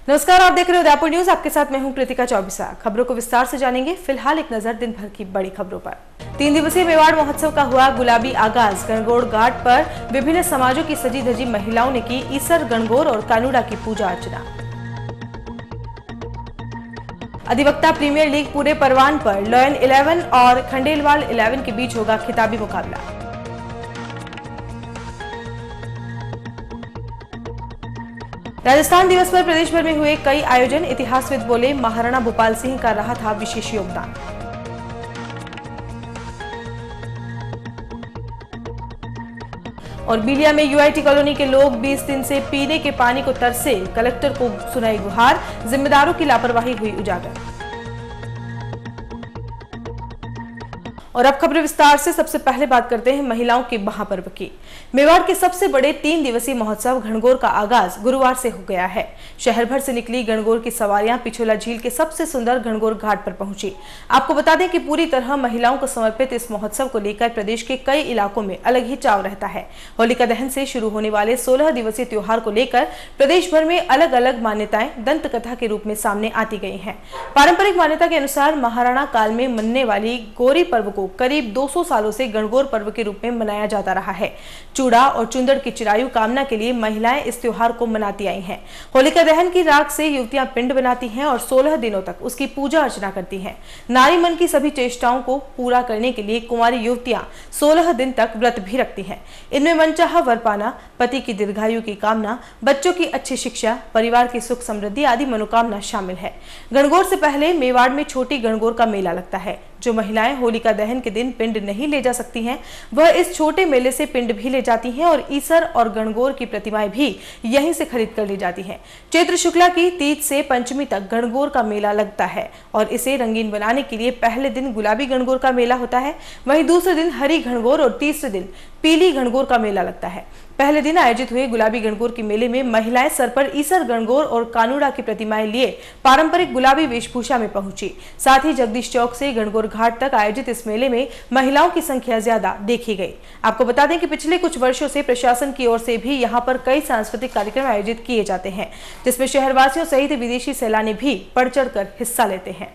नमस्कार, आप देख रहे हो उदयपुर न्यूज। आपके साथ मैं हूं कृतिका चौबीसा। खबरों को विस्तार से जानेंगे। फिलहाल एक नजर दिन भर की बड़ी खबरों पर। 3 दिवसीय मेवाड़ महोत्सव का हुआ गुलाबी आगाज। गणगौर घाट पर विभिन्न समाजों की सजी धजी महिलाओं ने की ईसर, गणगौर और कानूड़ा की पूजा अर्चना। अधिवक्ता प्रीमियर लीग पूरे परवान पर लॉयन 11 और खंडेलवाल 11 के बीच होगा खिताबी मुकाबला। राजस्थान दिवस पर प्रदेश भर में हुए कई आयोजन। इतिहासविद बोले, महाराणा भूपाल सिंह का रहा था विशेष योगदान। और बीलिया में यूआईटी कॉलोनी के लोग 20 दिन से पीने के पानी को तरसे। कलेक्टर को सुनाई गुहार, जिम्मेदारों की लापरवाही हुई उजागर। और अब खबरें विस्तार से। सबसे पहले बात करते हैं महिलाओं के महापर्व की। मेवाड़ के सबसे बड़े 3 दिवसीय महोत्सव गणगौर का आगाज गुरुवार से हो गया है। शहर भर से निकली गणगौर की सवारियां पिछोला झील के सबसे सुंदर गणगौर घाट पर पहुंची। आपको बता दें कि पूरी तरह महिलाओं को समर्पित इस महोत्सव को लेकर प्रदेश के कई इलाकों में अलग ही चाव रहता है। होलिका दहन से शुरू होने वाले 16 दिवसीय त्योहार को लेकर प्रदेश भर में अलग अलग मान्यताएं दंत कथा के रूप में सामने आती गई है। पारंपरिक मान्यता के अनुसार महाराणा काल में मनने वाली गौरी पर्व को करीब 200 सालों से गणगौर पर्व के रूप में मनाया जाता रहा है। चूड़ा और चुंदड़ की चिरायु कामना के लिए महिलाएं इस त्योहार को मनाती आई हैं। होलिका दहन की राख से युवतियां पिंड बनाती हैं और 16 दिनों तक उसकी पूजा अर्चना करती हैं। नारी मन की सभी चेष्टाओं को पूरा करने के लिए कुंवारी युवतियां 16 दिन तक व्रत भी रखती हैं। इनमें मनचाहा वर पाना, पति की दीर्घायु की कामना, बच्चों की अच्छी शिक्षा, परिवार की सुख समृद्धि आदि मनोकामना शामिल है। गणगौर से पहले मेवाड़ में छोटी गणगौर का मेला लगता है। जो महिलाएं होलिका दहन के दिन पिंड नहीं ले जा सकती हैं, वह इस छोटे मेले से पिंड भी ले जाती हैं और ईसर और गणगौर की प्रतिमाएं भी यहीं से खरीद कर ले जाती हैं। चैत्र शुक्ला की तीज से पंचमी तक गणगौर का मेला लगता है और इसे रंगीन बनाने के लिए पहले दिन गुलाबी गणगौर का मेला होता है, वहीं दूसरे दिन हरी गणगौर और तीसरे दिन पीली गणगौर का मेला लगता है। पहले दिन आयोजित हुए गुलाबी गणगौर के मेले में महिलाएं सर पर ईसर, गणगौर और कानूड़ा की प्रतिमाएं लिए पारंपरिक गुलाबी वेशभूषा में पहुंची। साथ ही जगदीश चौक से गणगौर घाट तक आयोजित इस मेले में महिलाओं की संख्या ज्यादा देखी गई। आपको बता दें कि पिछले कुछ वर्षों से प्रशासन की ओर से भी यहां पर कई सांस्कृतिक कार्यक्रम आयोजित किए जाते हैं, जिसमें शहरवासियों सहित विदेशी सैलानी भी बढ़ चढ़ कर हिस्सा लेते हैं।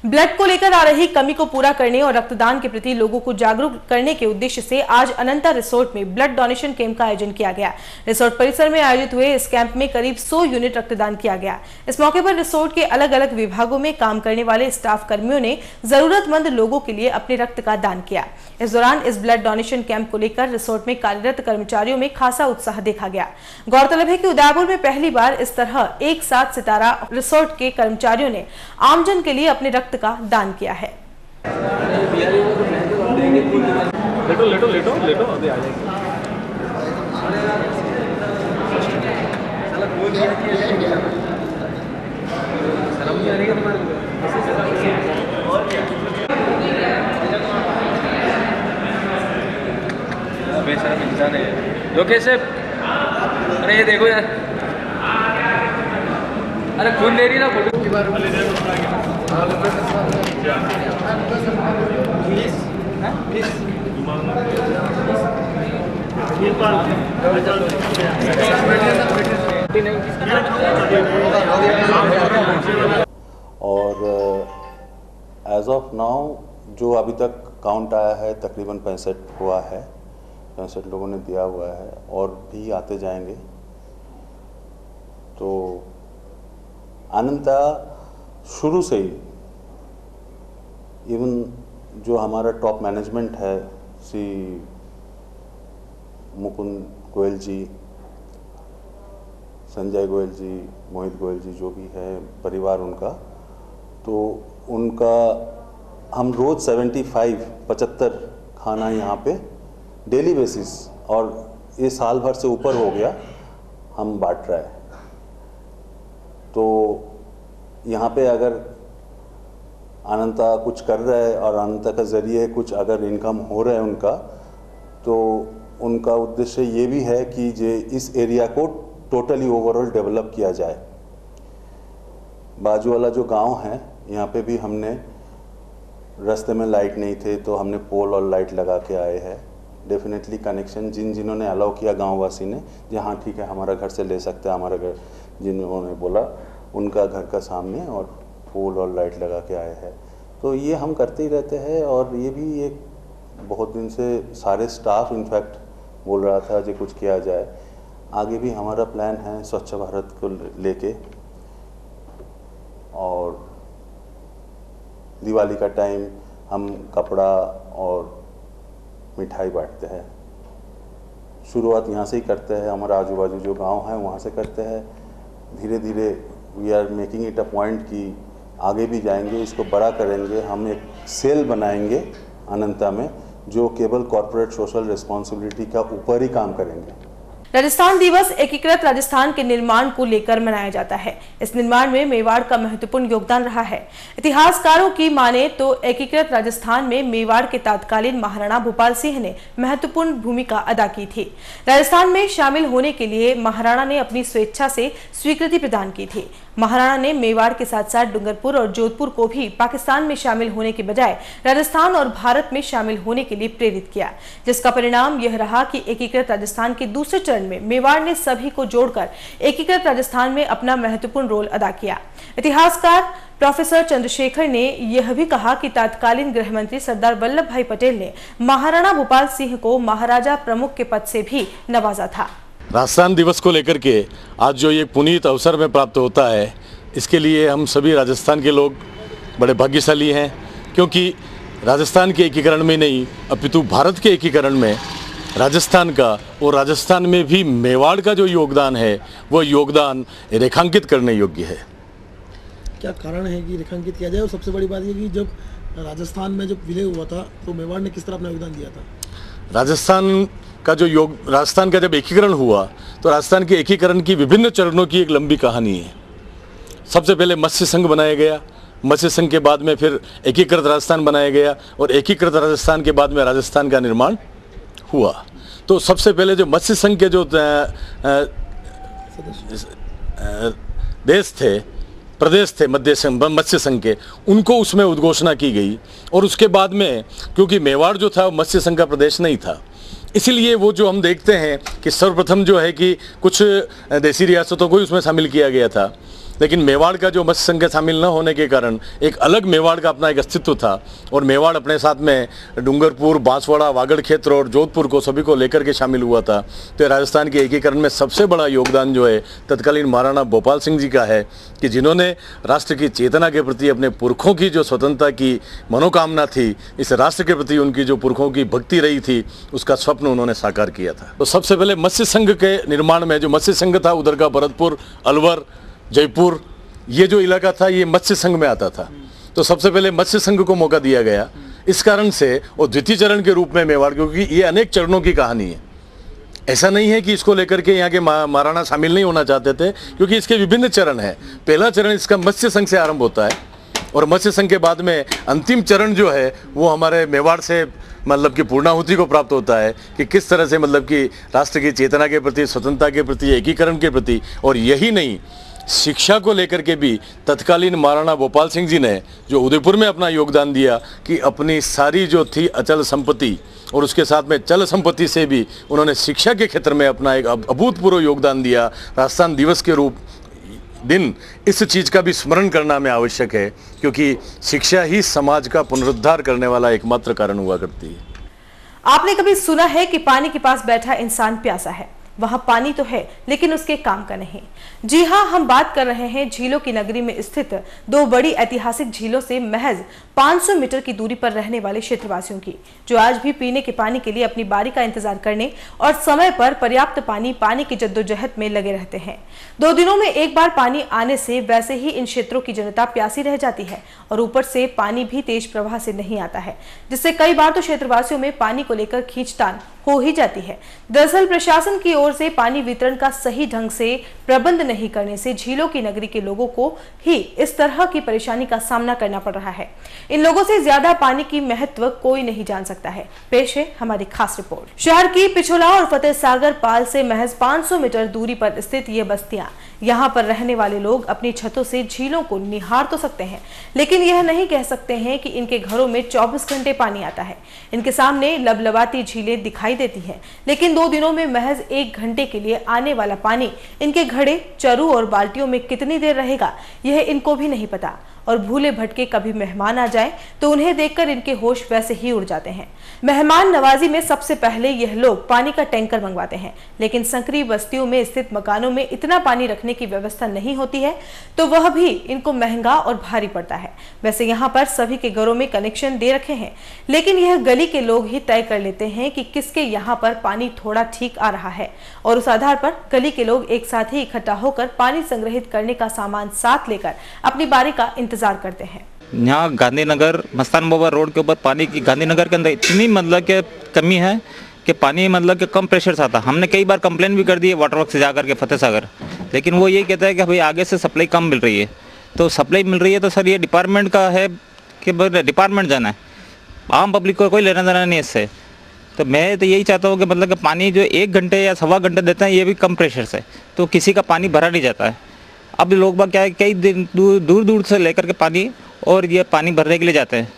ब्लड को लेकर आ रही कमी को पूरा करने और रक्तदान के प्रति लोगों को जागरूक करने के उद्देश्य से आज अनंता रिसोर्ट में ब्लड डोनेशन कैंप का आयोजन किया गया। रिसोर्ट परिसर में आयोजित हुए इस कैंप में करीब 100 यूनिट रक्तदान किया गया। इस मौके पर रिसोर्ट के अलग अलग विभागों में काम करने वाले स्टाफ कर्मियों ने जरूरतमंद लोगों के लिए अपने रक्त का दान किया। इस दौरान इस ब्लड डोनेशन कैंप को लेकर रिसोर्ट में कार्यरत कर्मचारियों में खासा उत्साह देखा गया। गौरतलब है कि उदयपुर में पहली बार इस तरह एक साथ सितारा रिसोर्ट के कर्मचारियों ने आमजन के लिए अपने रक्त का दान किया है। लेटो अभी आ जाएगी। जो कैसे, अरे ये देखो यार, अरे खून दे रही ना फोटो की बार। और एज ऑफ नाउ जो अभी तक काउंट आया है तकरीबन 65 हुआ है, 65 लोगों ने दिया हुआ है और भी आते जाएंगे। तो अनंता शुरू से ही इवन जो हमारा टॉप मैनेजमेंट है, श्री मुकुंद गोयल जी, संजय गोयल जी, मोहित गोयल जी, जो भी है परिवार उनका, तो उनका हम रोज़ 75 खाना यहाँ पे डेली बेसिस, और ये साल भर से ऊपर हो गया, हम बांट रहे हैं। तो यहाँ पे अगर अनंता कुछ कर रहा है और अनंता का ज़रिए कुछ अगर इनकम हो रहा है उनका, तो उनका उद्देश्य ये भी है कि जे इस एरिया को टोटली ओवरऑल डेवलप किया जाए। बाजू वाला जो गांव है, यहाँ पे भी हमने रास्ते में लाइट नहीं थे तो हमने पोल और लाइट लगा के आए हैं। डेफिनेटली कनेक्शन जिन्होंने अलाउ किया गांववासी ने, जी हाँ ठीक है हमारा घर से ले सकते हैं, हमारा घर जिन्होंने बोला उनका घर का सामने और पोल और लाइट लगा के आए हैं। तो ये हम करते ही रहते हैं, और ये भी एक बहुत दिन से सारे स्टाफ इनफैक्ट बोल रहा था जो कुछ किया जाए। आगे भी हमारा प्लान है स्वच्छ भारत को लेके, और दिवाली का टाइम हम कपड़ा और मिठाई बांटते हैं। शुरुआत यहाँ से ही करते हैं, हमारा आजू बाजू जो गांव है वहाँ से करते हैं। धीरे धीरे we are making it a point कि आगे भी जाएंगे, इसको बड़ा करेंगे। हम एक सेल बनाएंगे अनंता में जो केवल कॉर्पोरेट सोशल रिस्पॉन्सिबिलिटी का ऊपर ही काम करेंगे। राजस्थान दिवस एकीकृत राजस्थान के निर्माण को लेकर मनाया जाता है। इस निर्माण में मेवाड़ का महत्वपूर्ण योगदान रहा है। इतिहासकारों की माने तो एकीकृत राजस्थान में मेवाड़ के तत्कालीन महाराणा भूपाल सिंह ने महत्वपूर्ण भूमिका अदा की थी। राजस्थान में शामिल होने के लिए महाराणा ने अपनी स्वेच्छा से स्वीकृति प्रदान की थी। महाराणा ने मेवाड़ के साथ साथ डूंगरपुर और जोधपुर को भी पाकिस्तान में शामिल होने के बजाय राजस्थान और भारत में शामिल होने के लिए प्रेरित किया, जिसका परिणाम यह रहा कि एकीकृत राजस्थान के दूसरे चरण में मेवाड़ ने सभी को जोड़कर एकीकृत राजस्थान में अपना महत्वपूर्ण रोल अदा किया। इतिहासकार प्रोफेसर चंद्रशेखर ने यह भी कहा कि तत्कालीन गृह मंत्री सरदार वल्लभ भाई पटेल ने महाराणा भूपाल सिंह को महाराजा प्रमुख के पद से भी नवाजा था। राजस्थान दिवस को लेकर के आज जो ये पुनीत अवसर में प्राप्त होता है, इसके लिए हम सभी राजस्थान के लोग बड़े भाग्यशाली हैं, क्योंकि राजस्थान के एकीकरण में नहीं अपितु भारत के एकीकरण में राजस्थान का और राजस्थान में भी मेवाड़ का जो योगदान है वो योगदान रेखांकित करने योग्य है। क्या कारण है कि रेखांकित किया जाए? और सबसे बड़ी बात ये कि जब राजस्थान में जब विलय हुआ था तो मेवाड़ ने किस तरह अपना योगदान दिया था? राजस्थान का जब एकीकरण हुआ तो राजस्थान के एकीकरण की विभिन्न चरणों की एक लंबी कहानी है। सबसे पहले मत्स्य संघ बनाया गया, मत्स्य संघ के बाद में फिर एकीकृत राजस्थान बनाया गया, और एकीकृत राजस्थान के बाद में राजस्थान का निर्माण हुआ। तो सबसे पहले जो मत्स्य संघ के जो देश थे, प्रदेश थे मत्स्य संघ के, उनको उसमें उद्घोषणा की गई। और उसके बाद में क्योंकि मेवाड़ जो था वो मत्स्य संघ का प्रदेश नहीं था, इसीलिए वो जो हम देखते हैं कि सर्वप्रथम जो है कि कुछ देसी रियासतों को ही उसमें शामिल किया गया था, लेकिन मेवाड़ का जो मत्स्य संघ के शामिल न होने के कारण एक अलग मेवाड़ का अपना एक अस्तित्व था। और मेवाड़ अपने साथ में डूंगरपुर, बांसवाड़ा, वागड़ क्षेत्र और जोधपुर को सभी को लेकर के शामिल हुआ था। तो राजस्थान के एकीकरण में सबसे बड़ा योगदान जो है तत्कालीन महाराणा भूपाल सिंह जी का है, कि जिन्होंने राष्ट्र की चेतना के प्रति, अपने पुरखों की जो स्वतंत्रता की मनोकामना थी, इस राष्ट्र के प्रति उनकी जो पुरखों की भक्ति रही थी, उसका स्वप्न उन्होंने साकार किया था। तो सबसे पहले मत्स्य संघ के निर्माण में जो मत्स्य संघ था, उधर का भरतपुर, अलवर, जयपुर, ये जो इलाका था ये मत्स्य संघ में आता था। तो सबसे पहले मत्स्य संघ को मौका दिया गया। इस कारण से और द्वितीय चरण के रूप में मेवाड़, क्योंकि ये अनेक चरणों की कहानी है, ऐसा नहीं है कि इसको लेकर के यहाँ के महाराणा शामिल नहीं होना चाहते थे, क्योंकि इसके विभिन्न चरण हैं। पहला चरण इसका मत्स्य संघ से आरंभ होता है, और मत्स्य संघ के बाद में अंतिम चरण जो है वो हमारे मेवाड़ से मतलब कि पूर्णाहुति को प्राप्त होता है, कि किस तरह से मतलब कि राष्ट्र की चेतना के प्रति, स्वतंत्रता के प्रति, एकीकरण के प्रति, और यही नहीं शिक्षा को लेकर के भी तत्कालीन महाराणा भूपाल सिंह जी ने जो उदयपुर में अपना योगदान दिया, कि अपनी सारी जो थी अचल संपत्ति और उसके साथ में चल संपत्ति से भी उन्होंने शिक्षा के क्षेत्र में अपना एक अभूतपूर्व योगदान दिया। राजस्थान दिवस के रूप दिन इस चीज़ का भी स्मरण करना में आवश्यक है, क्योंकि शिक्षा ही समाज का पुनरुद्धार करने वाला एकमात्र कारण हुआ करती है। आपने कभी सुना है कि पानी के पास बैठा इंसान प्यासा है? वहां पानी तो है लेकिन उसके काम का नहीं। जी हां, हम बात कर रहे हैं झीलों की नगरी में स्थित दो बड़ी ऐतिहासिक झीलों से महज 500 मीटर की दूरी पर रहने वाले क्षेत्रवासियों की, जो आज भी पीने के पानी के लिए अपनी बारी का इंतजार करने और समय पर पर्याप्त पानी पाने की जद्दोजहद में लगे रहते हैं। 2 दिनों में एक बार पानी आने से वैसे ही इन क्षेत्रों की जनता प्यासी रह जाती है और ऊपर से पानी भी तेज प्रवाह से नहीं आता है, जिससे कई बार तो क्षेत्रवासियों में पानी को लेकर खींचतान हो ही जाती है। दरअसल प्रशासन की ओर से पानी वितरण का सही ढंग से प्रबंध नहीं करने से झीलों की नगरी के लोगों को ही इस तरह की परेशानी का सामना करना पड़ रहा है। इन लोगों से ज्यादा पानी की महत्व कोई नहीं जान सकता है। पेश है हमारी खास रिपोर्ट। शहर की पिछोला और फतेह सागर पाल से महज 500 मीटर दूरी पर स्थित ये बस्तियां, यहाँ पर रहने वाले लोग अपनी छतों से झीलों को निहार तो सकते हैं, लेकिन यह नहीं कह सकते हैं कि इनके घरों में 24 घंटे पानी आता है। इनके सामने लबलबाती झीलें दिखाई देती हैं, लेकिन 2 दिनों में महज 1 घंटे के लिए आने वाला पानी इनके घड़े, चरु और बाल्टियों में कितनी देर रहेगा यह इनको भी नहीं पता। और भूले भटके कभी मेहमान आ जाए तो उन्हें देखकर इनके होश वैसे ही उड़ जाते हैं। मेहमान नवाजी में सबसे पहले यह लोग पानी का टैंकर मंगवाते हैं, लेकिन संकरी बस्तियों में स्थित मकानों में इतना पानी रखने की व्यवस्था नहीं होती है, तो वह भी इनको महंगा और भारी पड़ता है। वैसे यहाँ पर सभी के घरों में कनेक्शन दे रखे हैं, लेकिन यह गली के लोग ही तय कर लेते हैं कि किसके यहाँ पर पानी थोड़ा ठीक आ रहा है, और उस आधार पर गली के लोग एक साथ ही इकट्ठा होकर पानी संग्रहित करने का सामान साथ लेकर अपनी बारी का इंतजार करते हैं। यहाँ गांधीनगर मस्तान बाबा रोड के ऊपर पानी की, गांधीनगर के अंदर इतनी मतलब कि कमी है कि पानी मतलब कि कम प्रेशर से आता। हमने कई बार कंप्लेन भी कर दी है वाटर वर्क से जाकर के फतेह सागर, लेकिन वो यही कहता है कि भाई आगे से सप्लाई कम मिल रही है। तो सप्लाई मिल रही है तो सर ये डिपार्टमेंट का है कि डिपार्टमेंट जाना है, आम पब्लिक को कोई लेना देना नहीं इससे। तो मैं तो यही चाहता हूँ कि मतलब कि पानी जो 1 घंटे या सवा घंटे देते हैं ये भी कम प्रेशर से, तो किसी का पानी भरा नहीं जाता है। अब लोग बाग क्या है, कई दिन दूर दूर से लेकर के पानी और ये पानी भरने के लिए जाते हैं।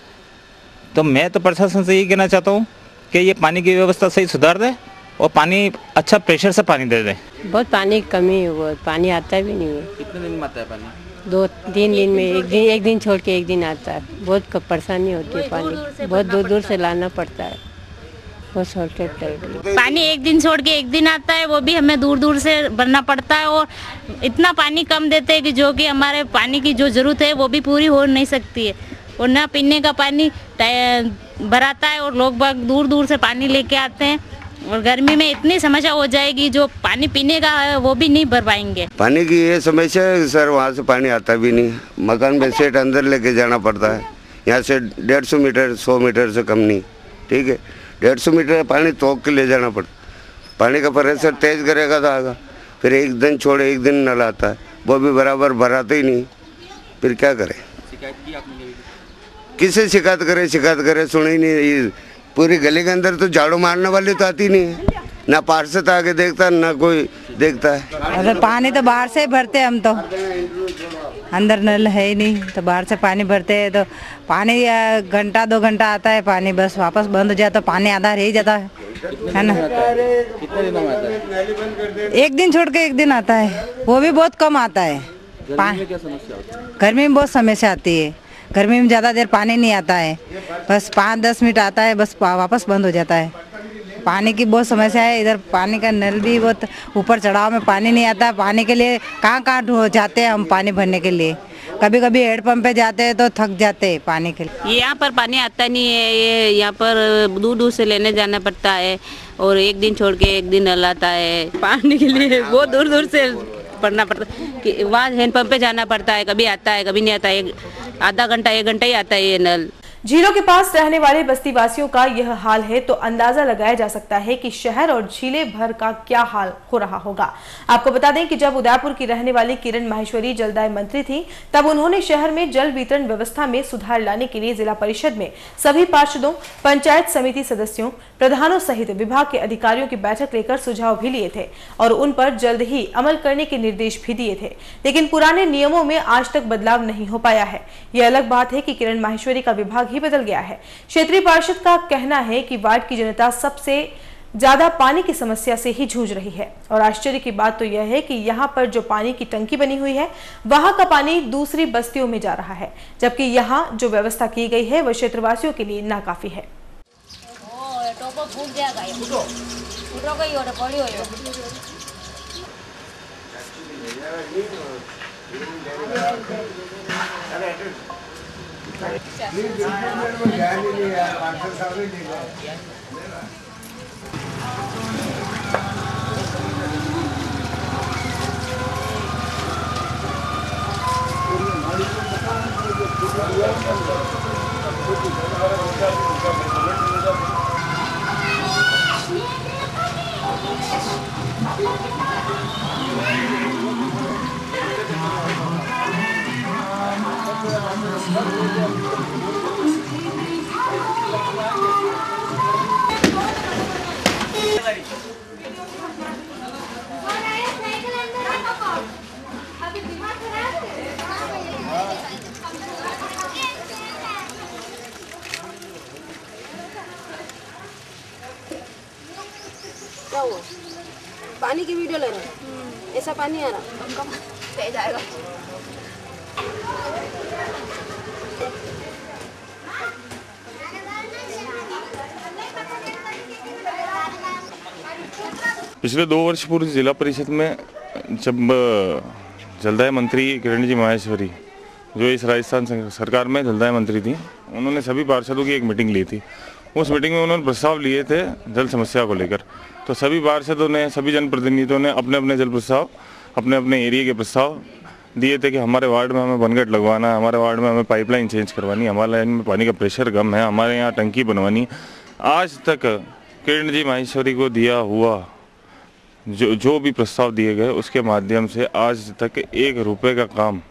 तो मैं तो प्रशासन से यही कहना चाहता हूँ कि ये पानी की व्यवस्था सही सुधार दे और पानी अच्छा प्रेशर से पानी दे दे। बहुत पानी की कमी है, बहुत पानी आता भी नहीं है। कितने दिन में आता है पानी? 2-3 दिन में एक दिन छोड़ के एक दिन आता है। बहुत परेशानी होती है, पानी बहुत दूर दूर से लाना पड़ता है, बहुत शॉर्टेज चल रही है। पानी एक दिन छोड़ के एक दिन आता है, वो भी हमें दूर दूर से भरना पड़ता है, और इतना पानी कम देते हैं कि जो कि हमारे पानी की जो ज़रूरत है वो भी पूरी हो नहीं सकती है। और ना पीने का पानी भराता है और लोग बाग दूर दूर से पानी लेके आते हैं, और गर्मी में इतनी समस्या हो जाएगी जो पानी पीने का है वो भी नहीं भर पाएंगे। पानी की ये समस्या है सर, वहाँ से पानी आता भी नहीं, मकान में सेट अंदर लेके जाना पड़ता है। यहाँ से 150 मीटर 100 मीटर से कम नहीं, ठीक है, 150 मीटर पानी तोड़ के ले जाना पड़ता। पानी का प्रेशर तेज करेगा तो आएगा, फिर एक दिन छोड़े एक दिन नल आता है, वो भी बराबर भराते ही नहीं, फिर क्या करें? शिकायत की आपने? किससे शिकायत करे सुनी ही नहीं। पूरी गली के अंदर तो झाड़ू मारने वाली तो आती नहीं है, ना पार से आके देखता ना कोई देखता है। अरे पानी तो बाहर से भरते हम तो, अंदर नल है ही नहीं, तो बाहर से पानी भरते हैं। तो पानी 1-2 घंटा आता है पानी, बस वापस बंद हो जाता, तो पानी आधा रह जाता है ना। कितने दिनों में आता है? 1 दिन छोड़ के 1 दिन आता है, वो भी बहुत कम आता है। गर्मी में क्या समस्या होती है? गर्मी में बहुत समस्या आती है, गर्मी में ज़्यादा देर पानी नहीं आता है, बस 5-10 मिनट आता है, बस वापस बंद हो जाता है। पानी की बहुत समस्या है इधर, पानी का नल भी बहुत ऊपर चढ़ाव में पानी नहीं आता। पानी के लिए कहाँ जाते हैं हम पानी भरने के लिए, कभी कभी हैंडपंप पे जाते हैं तो थक जाते हैं पानी के लिए। यहाँ पर पानी आता नहीं है, ये यहाँ पर दूर दूर से लेने जाना पड़ता है, और एक दिन छोड़ के एक दिन नल आता है। पानी के लिए बहुत दूर दूर से पड़ना पड़ता है कि वहाँ हैंडपंप पे जाना पड़ता है, कभी आता है कभी नहीं आता है, आधा घंटा 1 घंटा ही आता है ये नल। झीलों के पास रहने वाले बस्ती वासियों का यह हाल है तो अंदाजा लगाया जा सकता है कि शहर और झीलें भर का क्या हाल हो रहा होगा। आपको बता दें कि जब उदयपुर की रहने वाली किरण माहेश्वरी जलदाय मंत्री थी, तब उन्होंने शहर में जल वितरण व्यवस्था में सुधार लाने के लिए जिला परिषद में सभी पार्षदों, पंचायत समिति सदस्यों, प्रधानों सहित विभाग के अधिकारियों की बैठक लेकर सुझाव भी लिए थे और उन पर जल्द ही अमल करने के निर्देश भी दिए थे, लेकिन पुराने नियमों में आज तक बदलाव नहीं हो पाया है। यह अलग बात है कि किरण माहेश्वरी का विभाग ही बदल गया है। क्षेत्रीय पार्षद का कहना है कि वार्ड की जनता सबसे ज्यादा पानी की समस्या से ही जूझ रही है, और आश्चर्य की बात तो यह है कि यहाँ पर जो पानी की टंकी बनी हुई है वहां का पानी दूसरी बस्तियों में जा रहा है, जबकि यहाँ जो व्यवस्था की गई है वह क्षेत्रवासियों के लिए नाकाफी है। क्या हुआ? पानी की वीडियो ले रहा है, ऐसा पानी आ रहा है जाएगा। पिछले 2 वर्ष पूर्व जिला परिषद में जब जलदाय मंत्री किरण जी माहेश्वरी, जो इस राजस्थान सरकार में जलदाय मंत्री थी, उन्होंने सभी पार्षदों की एक मीटिंग ली थी। उस मीटिंग में उन्होंने प्रस्ताव लिए थे जल समस्या को लेकर। तो सभी पार्षदों ने, सभी जनप्रतिनिधियों ने अपने अपने जल प्रस्ताव, अपने अपने एरिया के प्रस्ताव दिए थे कि हमारे वार्ड में हमें बनगट लगवाना है, हमारे वार्ड में हमें पाइपलाइन चेंज करवानी, हमारे लाइन में पानी का प्रेशर कम है, हमारे यहाँ टंकी बनवानी। आज तक किरण जी माहेश्वरी को दिया हुआ जो भी प्रस्ताव दिए गए, उसके माध्यम से आज तक 1 रुपये का काम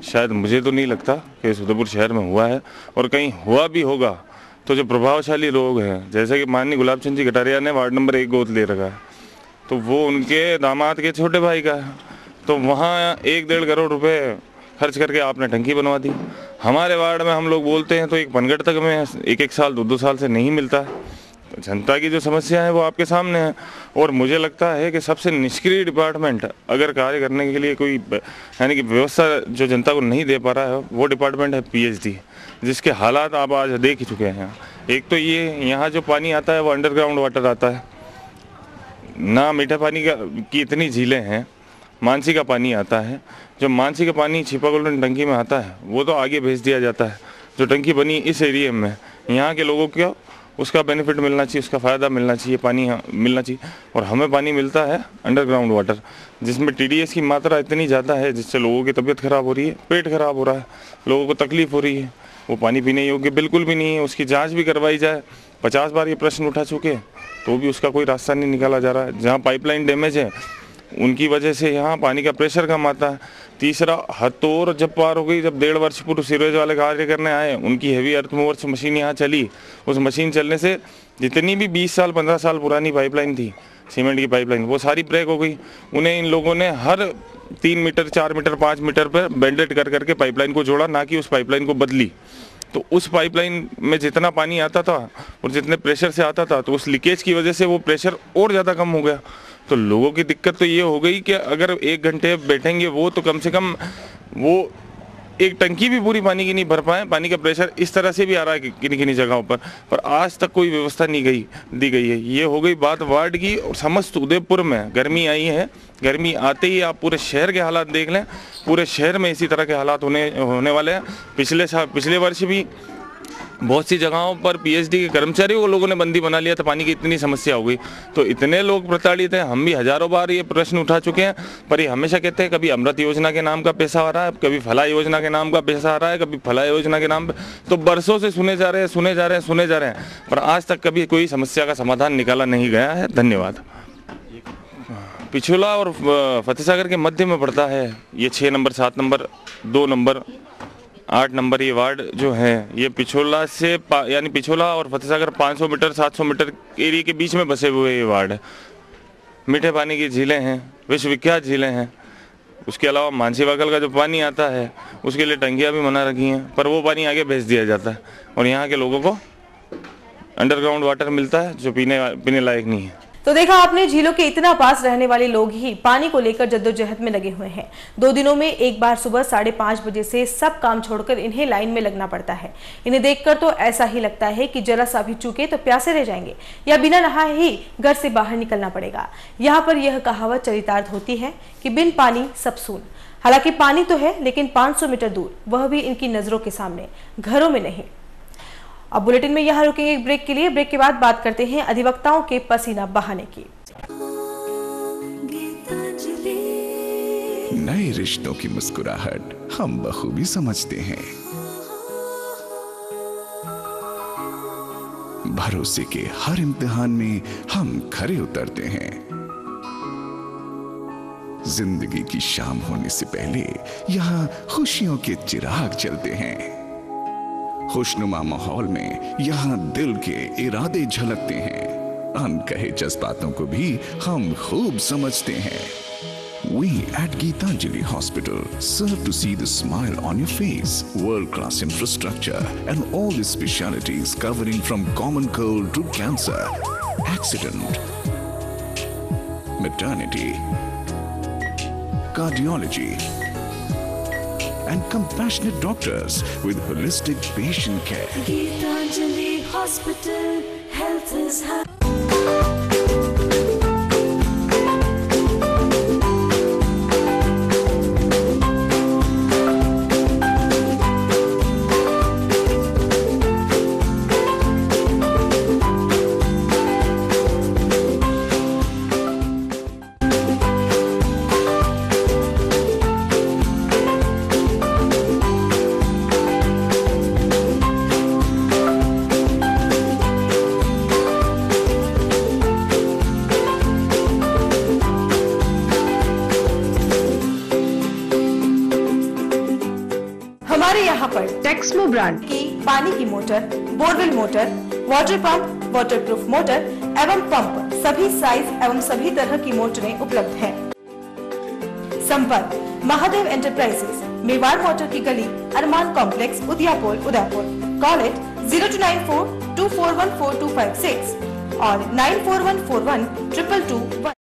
शायद मुझे तो नहीं लगता कि उदयपुर शहर में हुआ है। और कहीं हुआ भी होगा तो जो प्रभावशाली लोग हैं, जैसे कि माननीय गुलाब चंद जी कटारिया ने वार्ड नंबर 1 गोद ले रखा है, तो वो उनके दामाद के छोटे भाई का है। तो वहाँ 1-1.5 करोड़ रुपए खर्च करके आपने टंकी बनवा दी। हमारे वार्ड में हम लोग बोलते हैं तो एक पनगट तक में 1-1 साल 2-2 साल से नहीं मिलता है। तो जनता की जो समस्या है वो आपके सामने है। और मुझे लगता है कि सबसे निष्क्रिय डिपार्टमेंट अगर कार्य करने के लिए कोई यानी कि व्यवस्था जो जनता को नहीं दे पा रहा है, वो डिपार्टमेंट है पीएचडी, जिसके हालात आप आज देख ही चुके हैं। एक तो ये यहाँ जो पानी आता है वो अंडरग्राउंड वाटर आता है, ना मीठा पानी की इतनी झीलें हैं। मानसी का पानी आता है, जो मानसी का पानी छिपा गोल्डन टंकी में आता है वो तो आगे भेज दिया जाता है। जो टंकी बनी इस एरिया में, यहाँ के लोगों को उसका बेनिफिट मिलना चाहिए, उसका फ़ायदा मिलना चाहिए, पानी मिलना चाहिए। और हमें पानी मिलता है अंडरग्राउंड वाटर, जिसमें टीडीएस की मात्रा इतनी ज़्यादा है जिससे लोगों की तबीयत ख़राब हो रही है, पेट खराब हो रहा है, लोगों को तकलीफ़ हो रही है। वो पानी पीने योग्य बिल्कुल भी नहीं है। उसकी जाँच भी करवाई जाए, 50 बार ये प्रश्न उठा चुके हैं, तो भी उसका कोई रास्ता नहीं निकाला जा रहा है। जहाँ पाइपलाइन डैमेज है उनकी वजह से यहाँ पानी का प्रेशर कम आता है। तीसरा, हथौर जब पार हो गई, जब 1.5 वर्ष पूर्व सीवरेज वाले कार्य करने आए, उनकी हेवी अर्थ मूवर्स मशीन यहाँ चली। उस मशीन चलने से जितनी भी 20 साल 15 साल पुरानी पाइपलाइन थी, सीमेंट की पाइपलाइन, वो सारी ब्रेक हो गई। उन्हें इन लोगों ने हर 3 मीटर 4 मीटर 5 मीटर पर बैंडेड कर करके पाइपलाइन को जोड़ा, ना कि उस पाइपलाइन को बदली। तो उस पाइपलाइन में जितना पानी आता था और जितने प्रेशर से आता था, तो उस लीकेज की वजह से वो प्रेशर और ज़्यादा कम हो गया। तो लोगों की दिक्कत तो ये हो गई कि अगर 1 घंटे बैठेंगे वो, तो कम से कम वो एक टंकी भी पूरी पानी की नहीं भर पाए। पानी का प्रेशर इस तरह से भी आ रहा है किन्हीं किन्हीं जगहों पर आज तक कोई व्यवस्था नहीं दी गई है। ये हो गई बात वार्ड की। और समस्त उदयपुर में गर्मी आई है, गर्मी आते ही आप पूरे शहर के हालात देख लें, पूरे शहर में इसी तरह के हालात होने वाले हैं। पिछले वर्ष भी बहुत सी जगहों पर पीएचडी के कर्मचारियों को लोगों ने बंदी बना लिया था, पानी की इतनी समस्या हो गई। तो इतने लोग प्रताड़ित हैं। हम भी हजारों बार ये प्रश्न उठा चुके हैं, पर ये हमेशा कहते हैं कभी अमृत योजना के नाम का पैसा आ रहा है, कभी फला योजना के नाम का पैसा आ रहा है, कभी फला योजना के नाम पे। तो बरसों से सुने जा रहे हैं, पर आज तक कभी कोई समस्या का समाधान निकाला नहीं गया है। धन्यवाद। पिछोला और फतेहसागर के मध्य में पड़ता है ये 6 नंबर, 7 नंबर, 2 नंबर, 8 नंबर ये वार्ड जो है। ये पिछोला से यानी पिछोला और फतेहसागर 500 मीटर 700 मीटर एरिया के बीच में बसे हुए ये वार्ड है। मीठे पानी की झीलें हैं, विश्वविख्यात झीलें हैं। उसके अलावा मानसी वागल का जो पानी आता है उसके लिए टंकियाँ भी बना रखी हैं, पर वो पानी आगे भेज दिया जाता है और यहाँ के लोगों को अंडरग्राउंड वाटर मिलता है जो पीने लायक नहीं है। तो देखा आपने, झीलों के इतना पास रहने वाले लोग ही पानी को लेकर जद्दोजहद में लगे हुए हैं। 2 दिनों में एक बार सुबह 5:30 बजे से सब काम छोड़कर इन्हें लाइन में लगना पड़ता है। इन्हें देखकर तो ऐसा ही लगता है कि जरा सा भी चूके तो प्यासे रह जाएंगे या बिना नहाए ही घर से बाहर निकलना पड़ेगा। यहाँ पर यह कहावत चरितार्थ होती है कि बिन पानी सब सून। हालांकि पानी तो है, लेकिन 500 मीटर दूर, वह भी इनकी नजरों के सामने, घरों में नहीं। अब बुलेटिन में यहाँ रुकेंगे एक ब्रेक के लिए। ब्रेक के बाद बात करते हैं अधिवक्ताओं के पसीना बहाने की। नए रिश्तों की मुस्कुराहट हम बखूबी समझते हैं। भरोसे के हर इम्तिहान में हम खरे उतरते हैं। जिंदगी की शाम होने से पहले यहाँ खुशियों के चिराग जलते हैं। खुशनुमा माहौल में यहाँ दिल के इरादे झलकते हैं। अनकहे जज्बातों को भी हम खूब समझते हैं। We at Geetanjali Hospital serve to see the smile on your face. World-class infrastructure and all the specialties covering from common cold to cancer, accident, maternity, cardiology, and compassionate doctors with holistic patient care. Geetanjali Hospital, health is high. हमारे यहाँ पर Texmo brand की पानी की motor, borewell motor, water pump, waterproof motor एवं pump, सभी size एवं सभी तरह की मोटरें उपलब्ध हैं। संपर्क महादेव एंटरप्राइजेस, मेवाड़ मोटर की गली, अरमान complex, Udaipur, Udaipur. Call it 0294241426 और 9414122221।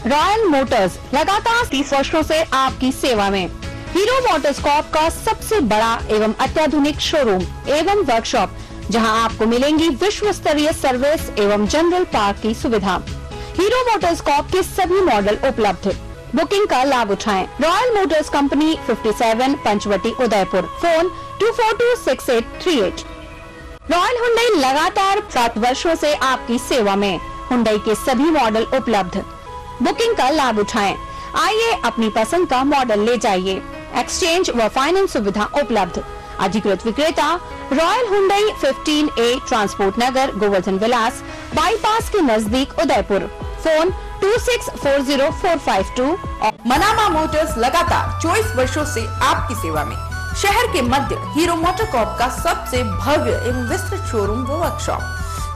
रॉयल मोटर्स लगातार 30 वर्षों से आपकी सेवा में। हीरो मोटर्स कॉर्प का सबसे बड़ा एवं अत्याधुनिक शोरूम एवं वर्कशॉप, जहां आपको मिलेंगी विश्व स्तरीय सर्विस एवं जनरल पार्क की सुविधा। हीरो मोटर्स कॉर्प के सभी मॉडल उपलब्ध। बुकिंग का लाभ उठाएं। Royal motors company 57 Panchvati Udaipur. Phone 2426838। Royal Hyundai लगातार 7 वर्षों से आपकी सेवा में। हुंडई के सभी मॉडल उपलब्ध। बुकिंग का लाभ उठाएं। आइए अपनी पसंद का मॉडल ले जाइए। एक्सचेंज व फाइनेंस सुविधा उपलब्ध। अधिकृत विक्रेता रॉयल हुंडई 15A ट्रांसपोर्ट नगर, गोवर्धन विलास, बाईपास के नजदीक उदयपुर। फोन 26404552। मनामा मोटर्स लगातार 24 वर्षों से आपकी सेवा में। शहर के मध्य हीरो मोटर कॉर्प का सबसे भव्य एवं विस्तृत शोरूम व वर्कशॉप,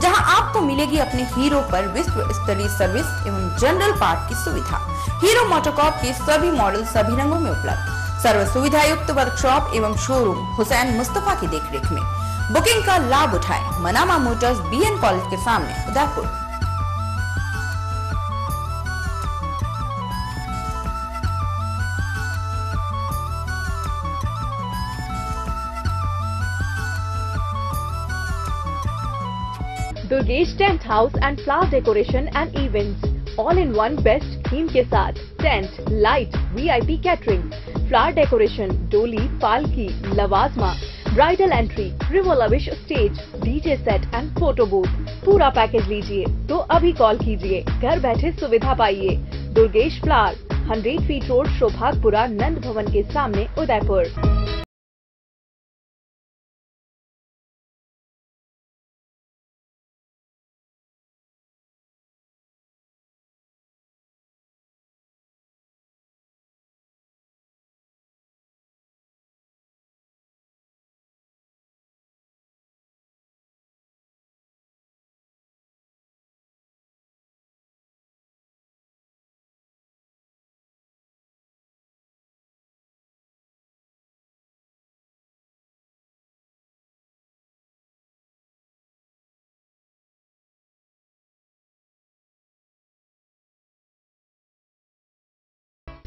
जहां आपको मिलेगी अपने हीरो पर विश्व स्तरीय सर्विस एवं जनरल पार्ट की सुविधा। हीरो मोटोकॉर्प के सभी मॉडल सभी रंगों में उपलब्ध। सर्व सुविधा युक्त वर्कशॉप एवं शोरूम हुसैन मुस्तफा की देखरेख में। बुकिंग का लाभ उठाएं। मनामा मोटर्स BN कॉलेज के सामने Udaipur. Durgesh tent house and flower decoration and events, all in one best theme के साथ tent, light, VIP catering, flower decoration, डोली, पालकी, लवाजमा, ब्राइडल एंट्री, रिवोलविश stage, DJ set and photo booth. पूरा पैकेज लीजिए तो अभी कॉल कीजिए, घर बैठे सुविधा पाइए। Durgesh flower, 100 feet road, Shobhagpura, Nand Bhavan के सामने, Udaipur.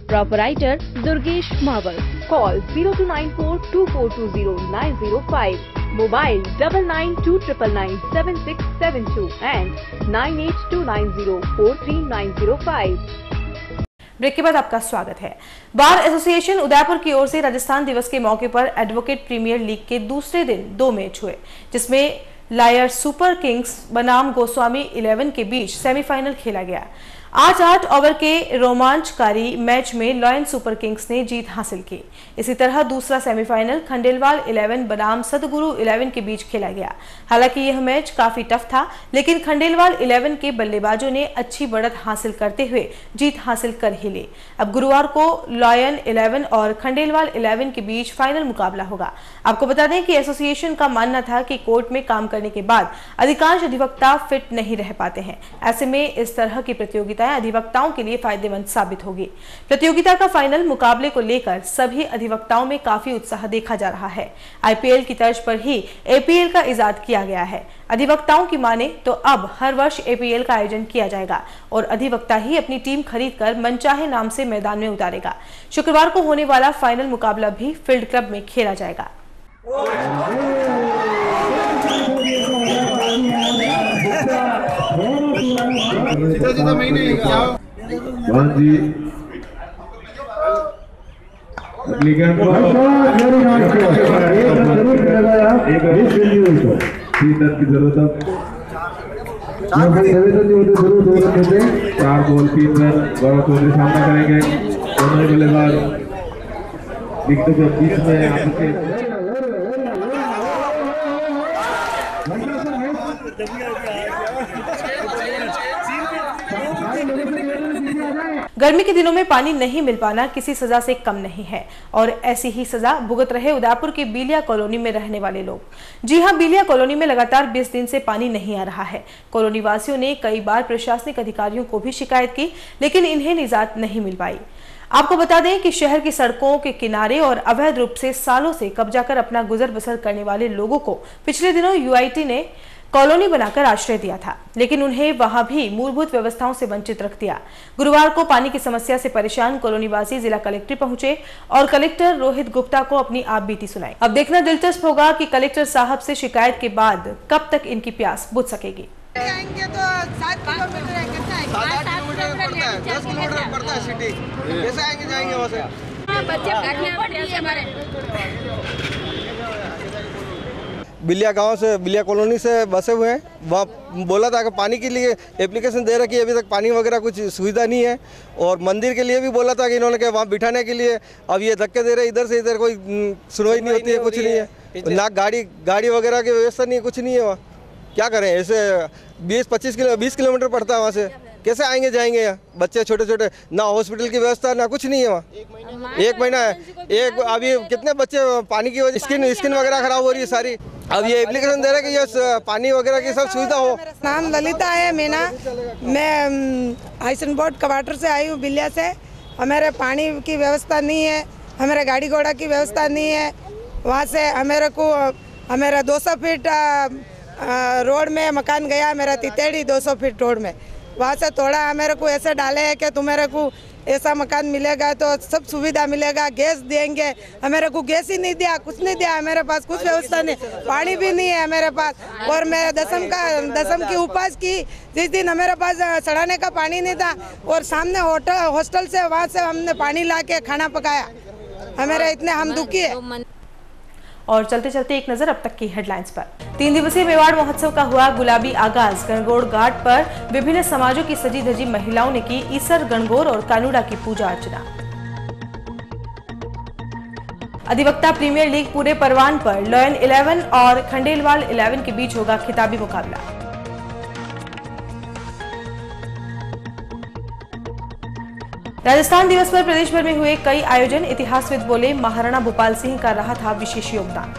Proprietor Durgesh Mawar. Call 02942420 Mobile 9929997672 and 9829043905. Break के बाद आपका स्वागत है। बार एसोसिएशन उदयपुर की ओर से राजस्थान दिवस के मौके पर एडवोकेट प्रीमियर लीग के दूसरे दिन 2 मैच हुए, जिसमें लायर सुपर किंग्स बनाम गोस्वामी 11 के बीच सेमीफाइनल खेला गया। आज 8 ओवर के रोमांचकारी मैच में लॉयन सुपर किंग्स ने जीत हासिल की। इसी तरह दूसरा सेमीफाइनल खंडेलवाल 11 बनाम सदगुरु 11 के बीच खेला गया। हालांकि यह मैच काफी टफ था, लेकिन खंडेलवाल 11 के बल्लेबाजों ने अच्छी बढ़त हासिल करते हुए जीत हासिल कर ही ली। अब गुरुवार को लॉयन 11 और खंडेलवाल 11 के बीच फाइनल मुकाबला होगा। आपको बता दें कि एसोसिएशन का मानना था कि कोर्ट में काम करने के बाद अधिकांश अधिवक्ता फिट नहीं रह पाते हैं। ऐसे में इस तरह की प्रतियोगिता अधिवक्ताओं के लिए फायदेमंद साबित होगी। प्रतियोगिता का फाइनल मुकाबले को लेकर सभी अधिवक्ताओं में काफी उत्साह देखा जा रहा है। आईपीएल की तर्ज पर ही एपीएल का इजाद किया गया है। अधिवक्ताओं की माने तो अब हर वर्ष एपीएल का आयोजन किया जाएगा और अधिवक्ता ही अपनी टीम खरीदकर मनचाहे नाम से मैदान में उतारेगा। शुक्रवार को होने वाला फाइनल मुकाबला भी फील्ड क्लब में खेला जाएगा। की जरूरत 4 बॉल 3 रन गौरव चौधरी सामना करेंगे। दोनों बल्लेबाज बीच में गर्मी के दिनों में पानी नहीं मिल पाना किसी सजा से कम नहीं है और ऐसी ही सजा भुगत रहे उदयपुर की बिलिया कॉलोनी में रहने वाले लोग। जी हां, बिलिया कॉलोनी में लगातार 20 दिन से पानी नहीं आ रहा है। कॉलोनी वासियों ने कई बार प्रशासनिक अधिकारियों को भी शिकायत की, लेकिन इन्हें निजात नहीं मिल पाई। आपको बता दें कि शहर की सड़कों के किनारे और अवैध रूप से सालों से कब्जा कर अपना गुजर बसर करने वाले लोगों को पिछले दिनों यूआईटी ने कॉलोनी बनाकर आश्रय दिया था, लेकिन उन्हें वहां भी मूलभूत व्यवस्थाओं से वंचित रख दिया। गुरुवार को पानी की समस्या से परेशान कॉलोनीवासी जिला कलेक्टर पहुंचे और कलेक्टर रोहित गुप्ता को अपनी आप बीती सुनाई। अब देखना दिलचस्प होगा कि कलेक्टर साहब से शिकायत के बाद कब तक इनकी प्यास बुझ सकेगी। आएंगे तो 7 किलोमीटर है, कितना है? 10 किलोमीटर पड़ता है सिटी। कैसे आएंगे जाएंगे वहाँ से? बच्चे हमारे बिलिया गांव से, बिलिया कॉलोनी से बसे हुए हैं। वहाँ बोला था कि पानी के लिए एप्लीकेशन दे रखी है, अभी तक पानी वगैरह कुछ सुविधा नहीं है। और मंदिर के लिए भी बोला था कि इन्होंने कि वहाँ बिठाने के लिए, अब ये धक्के दे रहे, इधर से इधर कोई सुनवाई नहीं होती है, कुछ नहीं है ना। गाड़ी वगैरह की व्यवस्था नहीं है, कुछ नहीं है वहाँ। क्या करें, ऐसे 20 किलोमीटर पड़ता है वहाँ से, कैसे आएंगे जाएंगे? बच्चे छोटे छोटे, ना हॉस्पिटल की व्यवस्था ना कुछ नहीं है वहाँ। 1 महीना है, अभी कितने बच्चे पानी की वजह स्किन वगैरह खराब हो रही है सारी। अब ये एप्लीकेशन दे रहे हैं कि ये पानी वगैरह की सब सुविधा हो। नाम ललिता है मीना, मैं आइसन बोर्ड क्वार्टर से आई हूँ बिलिया से। हमारे पानी की व्यवस्था नहीं है, हमारे गाड़ी घोड़ा की व्यवस्था नहीं है। वहाँ से हमारा 200 फीट रोड में मकान गया, मेरा तितेड़ी 200 फीट रोड में। वहाँ से थोड़ा हमारे को ऐसे डाले है कि तुम्हारे को ऐसा मकान मिलेगा तो सब सुविधा मिलेगा, गैस देंगे। हमारे को गैस ही नहीं दिया, कुछ नहीं दिया, हमारे पास कुछ व्यवस्था नहीं, पानी भी नहीं है हमारे पास। और मैं दसम की उपवास की, जिस दिन हमारे पास चढ़ाने का पानी नहीं था और सामने हॉस्टल से वहाँ से हमने पानी ला के खाना पकाया। हमारे इतने हम दुखी है। और चलते चलते एक नजर अब तक की हेडलाइंस पर। 3 दिवसीय मेवाड़ महोत्सव का हुआ गुलाबी आगाज। गणगौर घाट पर विभिन्न समाजों की सजी धजी महिलाओं ने की ईसर, गणगौर और कानूड़ा की पूजा अर्चना। अधिवक्ता प्रीमियर लीग पूरे परवान पर लॉयन 11 और खंडेलवाल 11 के बीच होगा खिताबी मुकाबला। राजस्थान दिवस पर प्रदेश भर में हुए कई आयोजन। इतिहासविद बोले, महाराणा भूपाल सिंह का रहा था विशेष योगदान।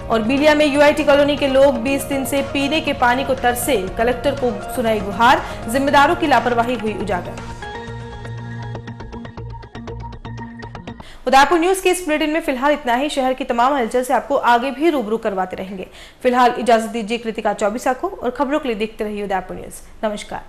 और बिलिया में यूआईटी कॉलोनी के लोग 20 दिन से पीने के पानी को तरसे। कलेक्टर को सुनाई गुहार, जिम्मेदारों की लापरवाही हुई उजागर। उदयपुर न्यूज के इस बुलेटिन में फिलहाल इतना ही। शहर की तमाम हलचल से आपको आगे भी रूबरू करवाते रहेंगे। फिलहाल इजाजत दीजिए कृतिका चौबीसा को और खबरों के लिए देखते रहिए उदयपुर न्यूज। नमस्कार।